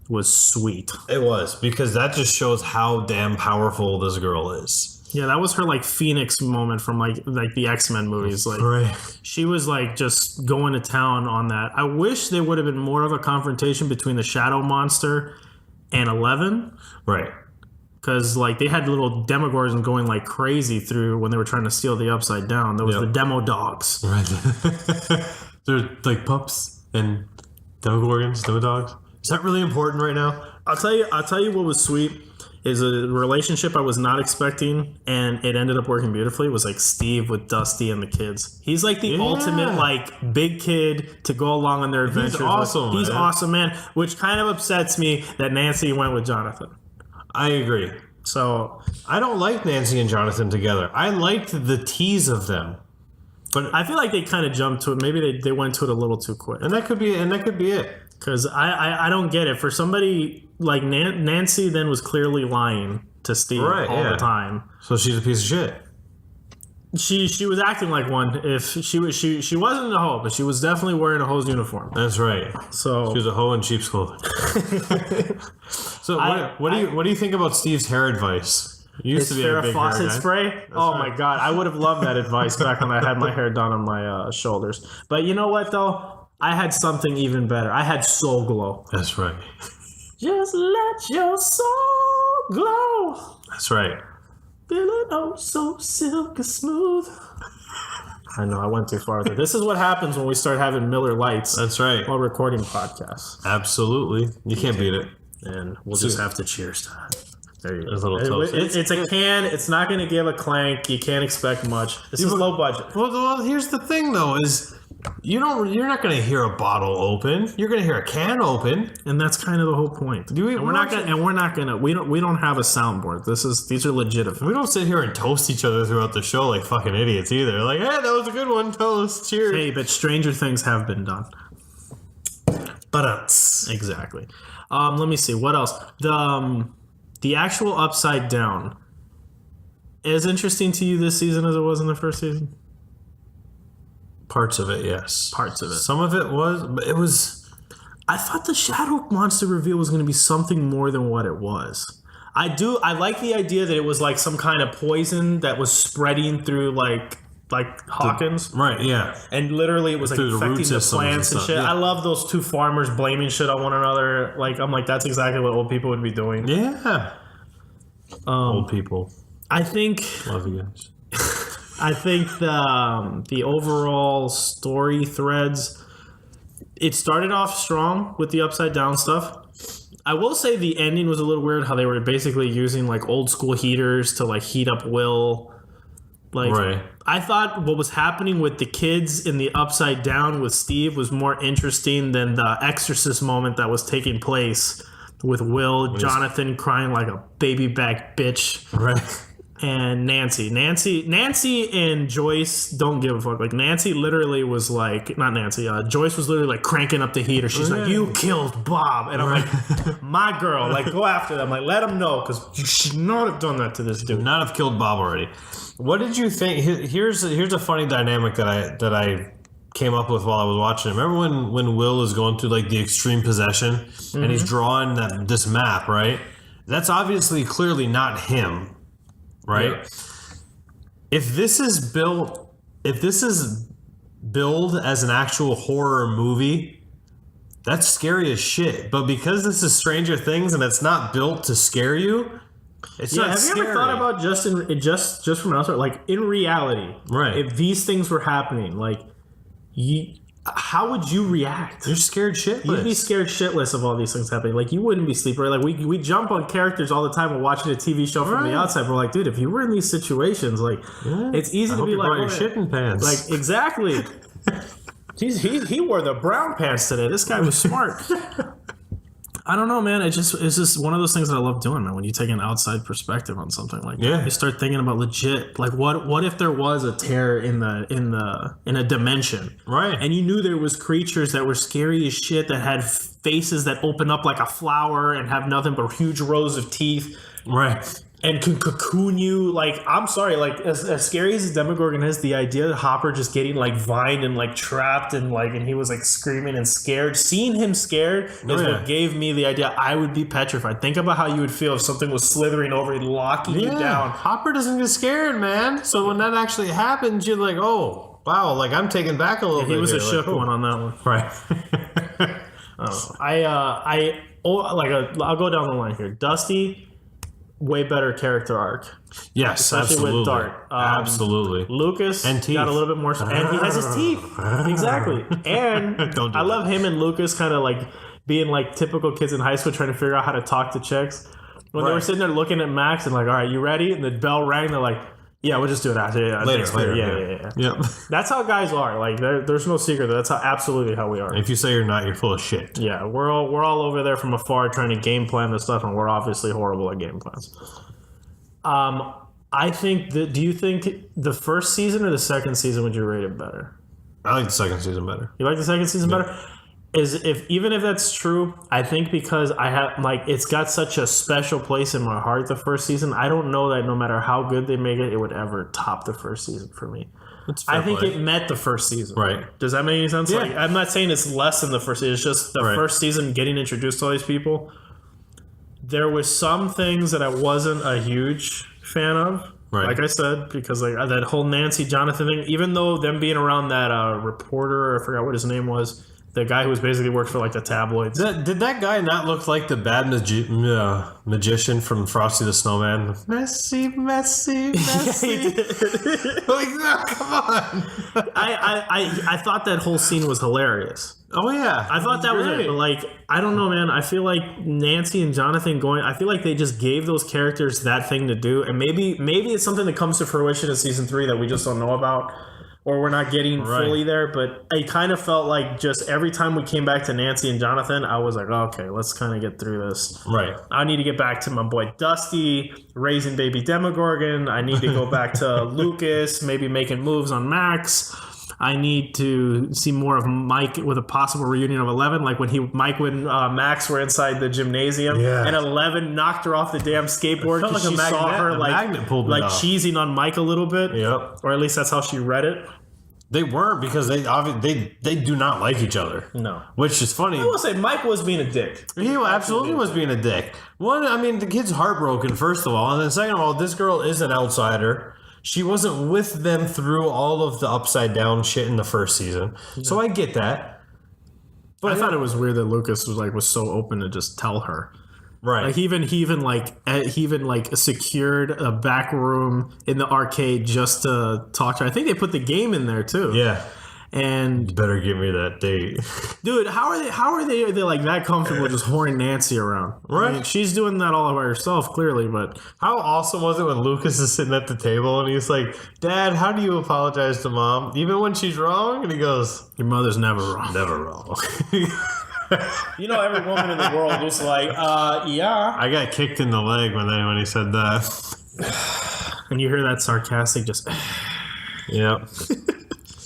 was sweet. It was, because that just shows how damn powerful this girl is. Yeah, that was her like Phoenix moment from like the X-Men movies. Like she was like just going to town on that. I wish there would have been more of a confrontation between the Shadow Monster and 11. Right. Because like they had little Demogorgons going like crazy through when they were trying to steal the Upside Down. There was the Demo Dogs. Right. They're like pups and Demogorgons, Demo Dogs. Is that really important right now? I'll tell you what was sweet is a relationship I was not expecting, and it ended up working beautifully. It was like Steve with Dusty and the kids. He's like the ultimate like big kid to go along on their adventures. He's awesome. He's awesome, man. Which kind of upsets me that Nancy went with Jonathan. I agree. So I don't like Nancy and Jonathan together. I liked the tease of them, but I feel like they kind of jumped to it. Maybe they went to it a little too quick. And that could be it. Because I don't get it. For somebody like Nancy, then was clearly lying to Steve all the time. So she's a piece of shit. She was acting like one. If she wasn't a hoe, but she was definitely wearing a hoe's uniform. That's right. So she was a hoe in sheep's clothing. So what do you think about Steve's hair advice? You used to be a big Farrah Fawcett hair guy. spray. Oh my god, I would have loved that advice back when I had my hair done on my shoulders. But you know what though? I had something even better. I had Soul Glow. That's right. Just let your soul glow. That's right. Feeling oh so silky smooth. I know I went too far there. This is what happens when we start having Miller Lights. That's right. While recording podcasts. Absolutely. You can't beat it. And we'll just have to cheers to that. There you go. There's a little toast. It's a can. It's not going to give a clank. You can't expect much. This is low budget. Well, here's the thing though: is you're not going to hear a bottle open. You're going to hear a can open, and that's kind of the whole point. We're not going to. We don't have a soundboard. These are legitimate. We don't sit here and toast each other throughout the show like fucking idiots either. Like, hey, that was a good one. Toast. Cheers. Hey, but stranger things have been done. But exactly. Let me see what else. The actual Upside Down is interesting to you this season as it was in the first season. Parts of it, yes. Parts of it. Some of it was, but it was. I thought the Shadow Monster reveal was going to be something more than what it was. I like the idea that it was like some kind of poison that was spreading through like Hawkins. Right, yeah. And literally it was like affecting the plants and shit. Yeah. I love those two farmers blaming shit on one another. Like, I'm like, that's exactly what old people would be doing. Yeah. Old people. I think... Love you guys. I think the overall story threads, it started off strong with the Upside Down stuff. I will say the ending was a little weird, how they were basically using like old school heaters to like heat up Will. Like, right. I thought what was happening with the kids in the Upside Down with Steve was more interesting than the Exorcist moment that was taking place with Will, Jonathan crying like a baby back bitch. Right. And Nancy and Joyce don't give a fuck. Like Nancy literally was like, not Nancy, Joyce was literally like cranking up the heater. She's like, you killed Bob. And I'm like, my girl, like go after them. Like let them know because you should not have done that to this dude. Not have killed Bob already. What did you think? Here's a funny dynamic that I came up with while I was watching it. Remember when Will is going through like the extreme possession and he's drawing this map, right? That's obviously clearly not him. Right? Yeah. If this is billed as an actual horror movie, that's scary as shit. But because this is Stranger Things and it's not built to scare you, it's not scary. Have you ever thought about just from outside, like in reality, right? If these things were happening, like how would you react? You're scared shitless. You'd be scared shitless of all these things happening. Like, you wouldn't be sleeping. Like, we jump on characters all the time when watching a TV show from the outside. We're like, dude, if you were in these situations, like, it's easy to be like, your shitting pants. Like, exactly. he wore the brown pants today. This guy was smart. I don't know, man. It's just one of those things that I love doing, man. When you take an outside perspective on something like that, you start thinking about legit. Like, what if there was a tear in a dimension, right? And you knew there was creatures that were scary as shit that had faces that open up like a flower and have nothing but huge rows of teeth, right? And can cocoon you. Like, I'm sorry, like as scary as Demogorgon is, the idea that Hopper just getting like vined and like trapped and he was like screaming and scared. Seeing him scared is what gave me the idea I would be petrified. Think about how you would feel if something was slithering over and locking you down. Hopper doesn't get scared, man. So when that actually happens, you're like, oh wow, like I'm taken back a little bit. He was a shook one on that one, right? I'll go down the line here. Dusty. Way better character arc. Yes, especially absolutely. With Dart. Absolutely. Lucas and teeth. Got a little bit more, and he has his teeth. Exactly. And I love him and Lucas kind of like being like typical kids in high school trying to figure out how to talk to chicks. When they were sitting there looking at Max and like, all right, you ready? And the bell rang. They're like, yeah, we'll just do it after. Later. Yeah. Yep. That's how guys are. Like, there's no secret. That's absolutely how we are. If you say you're not, you're full of shit. Yeah, we're all over there from afar trying to game plan this stuff, and we're obviously horrible at game plans. I think that. Do you think the first season or the second season would you rate it better? I like the second season better. You like the second season better? even if that's true, I think because I have like it's got such a special place in my heart. The first season, I don't know that no matter how good they make it, it would ever top the first season for me. I think it met the first season. Right. Does that make any sense? Yeah. Like, I'm not saying it's less than the first season. It's just the first season getting introduced to all these people. There was some things that I wasn't a huge fan of. Right. Like I said, because like that whole Nancy Jonathan thing, even though them being around that reporter, I forgot what his name was, the guy who was basically worked for like the tabloids. Did that guy not look like the bad magician from Frosty the Snowman? Messy. Like, no, come on. I thought that whole scene was hilarious. Oh yeah, I thought that was it. But like, I don't know, man. I feel like Nancy and Jonathan I feel like they just gave those characters that thing to do, and maybe it's something that comes to fruition in season 3 that we just don't know about. Or we're not getting fully there, but I kind of felt like just every time we came back to Nancy and Jonathan, I was like, okay, let's kind of get through this. Right. I need to get back to my boy Dusty, raising baby Demogorgon. I need to go back to Lucas, maybe making moves on Max. I need to see more of Mike with a possible reunion of 11, like when Max were inside the gymnasium, and 11 knocked her off the damn skateboard because she saw her like cheesing on Mike a little bit. Yep. Or at least that's how she read it. They weren't, because they do not like each other. No. Which is funny. I will say Mike was being a dick. He absolutely was being a dick. One, I mean, the kid's heartbroken, first of all. And then second of all, this girl is an outsider. She wasn't with them through all of the upside down shit in the first season. So I get that. But I thought it was weird that Lucas was so open to just tell her. Right. Like he even secured a back room in the arcade just to talk to her. I think they put the game in there too. Yeah. And you better give me that date. Dude, how are they like that comfortable just whoring Nancy around? Right. I mean, she's doing that all by herself, clearly, but how awesome was it when Lucas is sitting at the table and he's like, Dad, how do you apologize to Mom? Even when she's wrong? And he goes, your mother's never wrong. Never wrong. You know, every woman in the world was like, yeah. I got kicked in the leg when he said that. And you hear that sarcastic just Yep.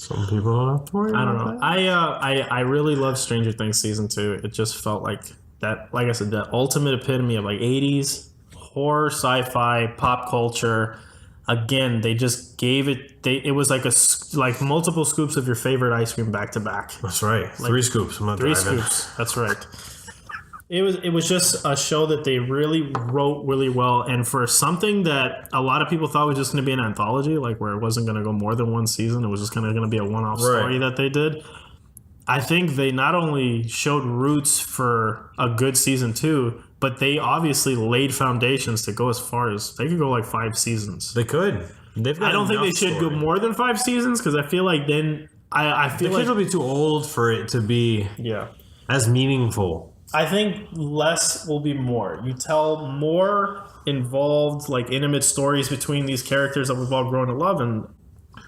Some people don't have to worry about that. I really love Stranger Things season 2. It just felt like that, like I said, the ultimate epitome of like 80s horror, sci-fi, pop culture. Again, they just gave it. It was like multiple scoops of your favorite ice cream back to back. That's right. Like 3 scoops. I'm not three driving. scoops. That's right. It was just a show that they really wrote really well, and for something that a lot of people thought was just going to be an anthology, like where it wasn't going to go more than one season, it was just going to be a one-off story that they did. I think they not only showed roots for a good season 2, but they obviously laid foundations to go as far as they could go like 5 seasons. They could. I don't think they should go more than 5 seasons because I feel like then I feel the kids will be too old for it to be as meaningful. I think less will be more. You tell more involved, like intimate stories between these characters that we've all grown to love, and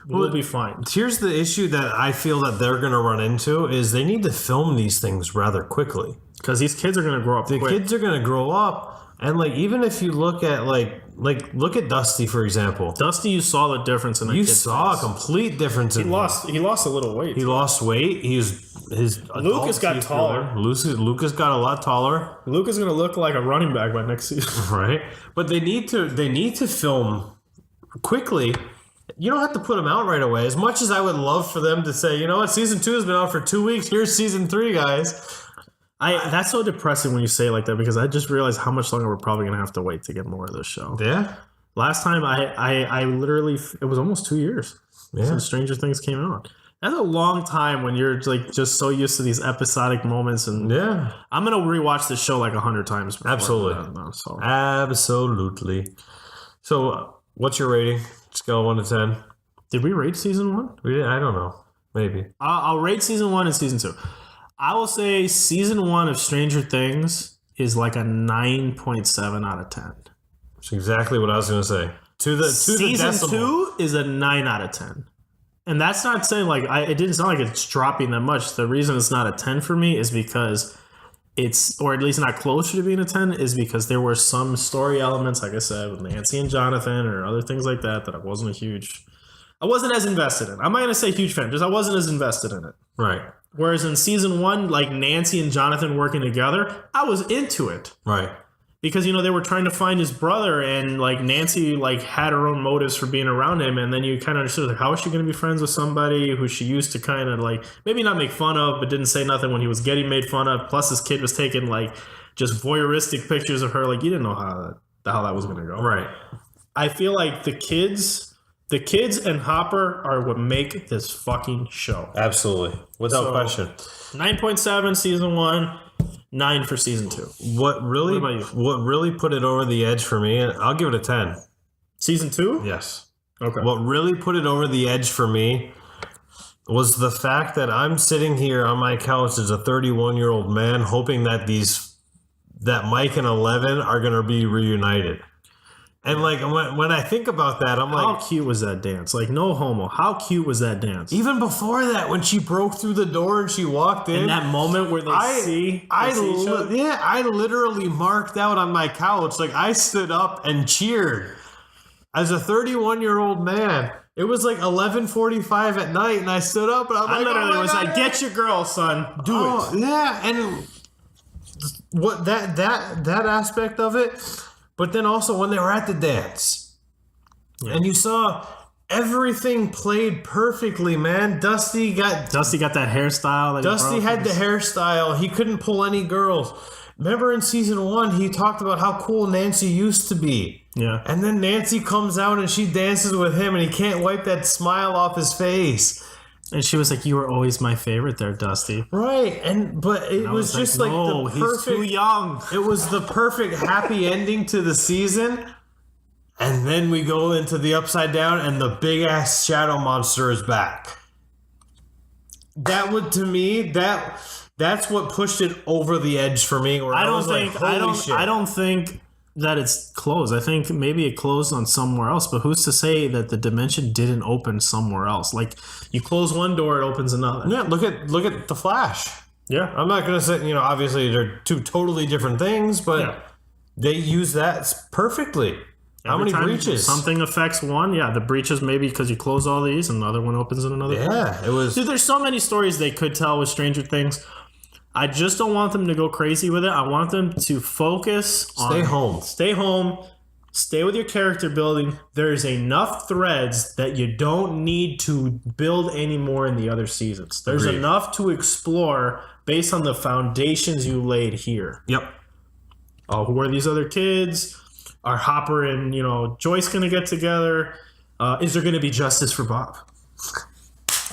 we'll be fine. Here's the issue that I feel that they're going to run into is they need to film these things rather quickly. Because these kids are going to grow up quick. Kids are going to grow up, and like even if you look at look at Dusty, for example. Dusty, you saw the difference in that kid's saw face. A complete difference in him. He lost a little weight. He lost weight. Lucas got taller. Lucas got a lot taller. Lucas is going to look like a running back by next season. Right. But they need to film quickly. You don't have to put them out right away. As much as I would love for them to say, you know what, season 2 has been out for 2 weeks. Here's season 3, guys. That's so depressing when you say it like that, because I just realized how much longer we're probably going to have to wait to get more of this show. Yeah. Last time I literally, it was almost 2 years since Stranger Things came out. That's a long time when you're like just so used to these episodic moments. And I'm going to rewatch this show like 100 times. Absolutely. Absolutely. So what's your rating? Scale 1 to 10. Did we rate season 1? We did. I don't know. Maybe. I'll rate season 1 and season 2. I will say season 1 of Stranger Things is like a 9.7 out of 10. That's exactly what I was going to say. Season 2 is a 9 out of 10. And that's not saying like it didn't sound like it's dropping that much. The reason it's not a 10 for me is because or at least not closer to being a 10, is because there were some story elements, like I said, with Nancy and Jonathan or other things like that I wasn't as invested in. I'm not going to say huge fan, just I wasn't as invested in it. Right. Whereas in season 1, like Nancy and Jonathan working together, I was into it. Right. Because, they were trying to find his brother, and like Nancy like had her own motives for being around him, and then you kind of understood, like, how is she going to be friends with somebody who she used to kind of like maybe not make fun of, but didn't say nothing when he was getting made fun of. Plus, his kid was taking like just voyeuristic pictures of her. Like, you didn't know how that was going to go. Right. I feel like the kids and Hopper are what make this fucking show. Absolutely, without question. 9.7 season 1. 9 for season 2. What really put it over the edge for me, I'll give it a 10. Season 2? Yes. Okay. What really put it over the edge for me was the fact that I'm sitting here on my couch as a 31-year-old man hoping that Mike and 11 are going to be reunited. And like when I think about that, I'm like, how cute was that dance? Like, no homo. How cute was that dance? even before that, when she broke through the door and she walked in, In that moment where they see each other? I literally marked out on my couch. Like, I stood up and cheered as a 31-year-old man. It was like 11:45 at night, and I stood up and I literally was like, "Get your girl, son. Do it." Yeah, and what that aspect of it. But then also when they were at the dance, and you saw everything played perfectly, man. Dusty got that hairstyle. Dusty had the hairstyle. He couldn't pull any girls. Remember in season 1, he talked about how cool Nancy used to be. Yeah. And then Nancy comes out and she dances with him, and he can't wipe that smile off his face. And she was like, "You were always my favorite there, Dusty." Right, but it was just like no, the perfect. he's too young. It was the perfect happy ending to the season, and then we go into the Upside Down, and the big ass shadow monster is back. That would, to me, that's what pushed it over the edge for me. Where I don't think that it's closed. I think maybe it closed on somewhere else, but who's to say that the dimension didn't open somewhere else? Like, you close one door, it opens another. Yeah, look at the Flash. Yeah. I'm not gonna say, obviously they're two totally different things, but they use that perfectly. How many breaches? Something affects one. Yeah, the breaches maybe because you close all these and the other one opens in another. Yeah, it was. Dude, there's so many stories they could tell with Stranger Things. I just don't want them to go crazy with it. I want them to focus on... Stay home. Stay with your character building. There's enough threads that you don't need to build anymore in the other seasons. There's Agreed. enough to explore based on the foundations you laid here. Yep. Who are these other kids? Are Hopper and, Joyce going to get together? Is there going to be justice for Bob?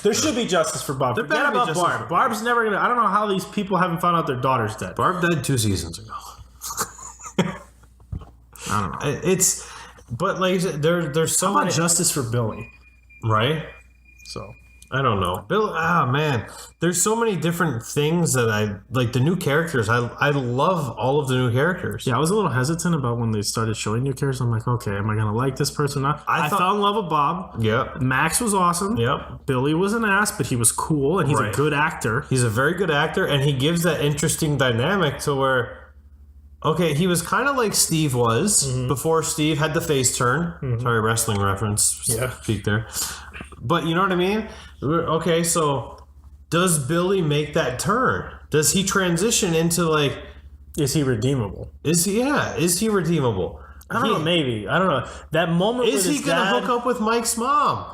There should be justice for Bob. Forget better be about justice Barb. for- Barb's never going to... I don't know how these people haven't found out their daughter's dead. Barb died 2 seasons ago. I don't know. It's, but like I said, there's so How about many, justice for Billy? right? So I don't know. Bill, man, there's so many different things that I like. The new characters, I love all of the new characters. yeah, I was a little hesitant about when they started showing new characters. I'm like, okay, am I gonna like this person or not? I thought- fell in love with Bob. Yep. Max was awesome. Yep. Billy was an ass, but he was cool and he's Right. a good actor. He's a very good actor, and he gives that interesting dynamic to where, okay, he was kind of like Steve was before Steve had the face turn. Sorry, wrestling reference. Yeah. Speak there. But you know what I mean? Okay, so does Billy make that turn? Does he transition into like, Is he redeemable? is he redeemable? I don't know, maybe. I don't know. That moment Is with he his gonna dad, hook up with Mike's mom?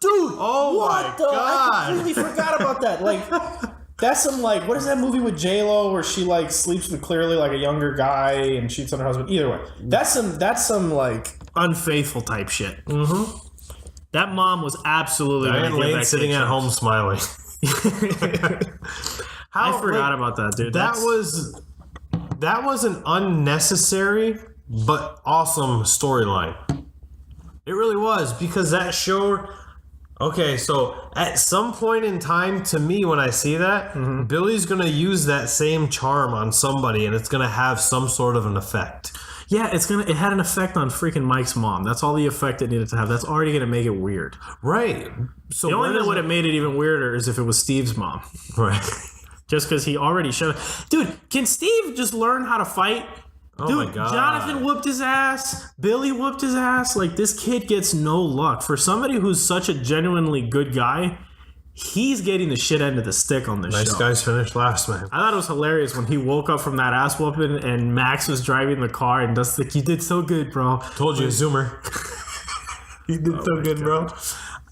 dude. Oh what my the? I God. completely forgot about that. Like, that's some like, what is that movie with J-Lo where she like sleeps with clearly like a younger guy and cheats on her husband? Either way, that's some like unfaithful type shit. Mm-hmm. That mom was absolutely Diane Lane sitting at home smiling. I forgot about that, dude. That was an unnecessary but awesome storyline. It really was, because that showed. Okay, so at some point in time, to me, when I see that, Billy's gonna use that same charm on somebody, and it's gonna have some sort of an effect. Yeah, it had an effect on freaking Mike's mom. That's all the effect it needed to have. That's already gonna make it weird. Right. So The only thing where that would does- have made it even weirder is if it was Steve's mom. Right. Just because he already showed. Dude, can Steve just learn how to fight? Oh Dude, my God. Jonathan whooped his ass. Billy whooped his ass. Like, this kid gets no luck. For somebody who's such a genuinely good guy, he's getting the shit end of the stick on this Nice show. guys finished last, man. I thought it was hilarious when he woke up from that ass whooping and Max was driving the car and Dustin's like, you did so good, bro. Told you, Zoomer. You did so good, bro.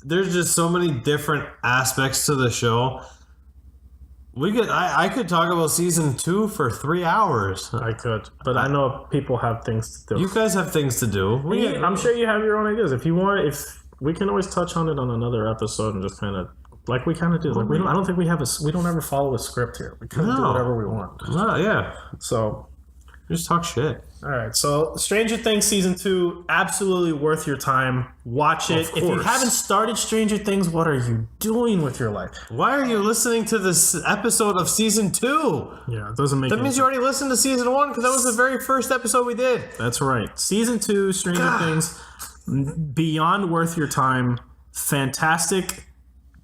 There's just so many different aspects to the show. I could talk about season 2 for 3 hours. I could, but I know people have things to do. You guys have things to do. I'm sure you have your own ideas. If you want, if we can always touch on it on another episode and just kind of like we kind of do. Like I don't think we don't ever follow a script here. We kind of do whatever we want. Yeah. So Just talk shit. all right, so Stranger Things season 2, absolutely worth your time. Watch it. If you course. haven't started Stranger Things, what are you doing with your life? Why are you listening to this episode of season 2? Yeah, it doesn't make That any means you already listened to season 1 because that was the very first episode we did. That's right. Season 2, Stranger Things, beyond worth your time. Fantastic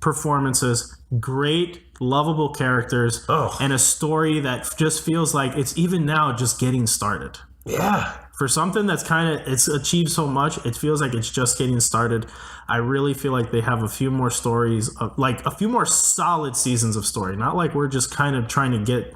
performances, great, lovable characters, and a story that just feels like it's even now just getting started. Yeah. For something that's it's achieved so much, it feels like it's just getting started. I really feel like they have a few more stories, like a few more solid seasons of story. Not like we're just kind of trying to get,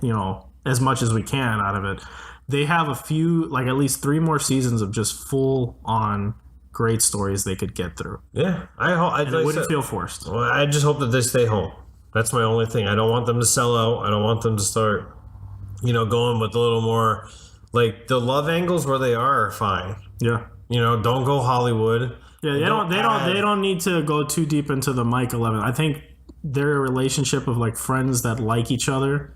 as much as we can out of it. They have a few, like at least 3 more seasons of just full on great stories they could get through. Yeah. It wouldn't feel forced. Well, I just hope that they stay home. That's my only thing. I don't want them to sell out. I don't want them to start, going with a little more, like the love angles where they are fine. Yeah. Don't go Hollywood. Yeah, they don't need to go too deep into the Mike 11. I think their relationship of like friends that like each other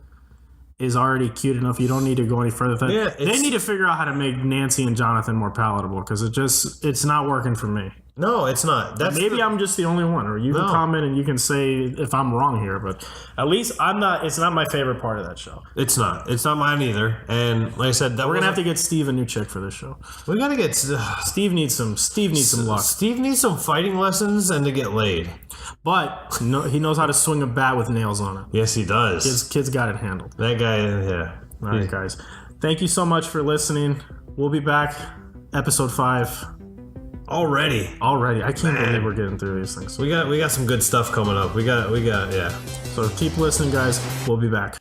is already cute enough. You don't need to go any further than that. Yeah, they need to figure out how to make Nancy and Jonathan more palatable because it's not working for me. No, it's not. I'm just the only one, or you can comment and you can say if I'm wrong here, but at least I'm not. It's not my favorite part of that show. It's not. It's not mine either. And like I said, We're gonna have to get Steve a new chick for this show. We gotta get Steve needs some luck. Steve needs some fighting lessons and to get laid. But he knows how to swing a bat with nails on it. Yes, he does. His kid's got it handled. That guy, yeah. All right, guys. Thank you so much for listening. We'll be back, episode 5. Already. I can't believe we're getting through these things. We got some good stuff coming up. We got yeah. So keep listening, guys. We'll be back.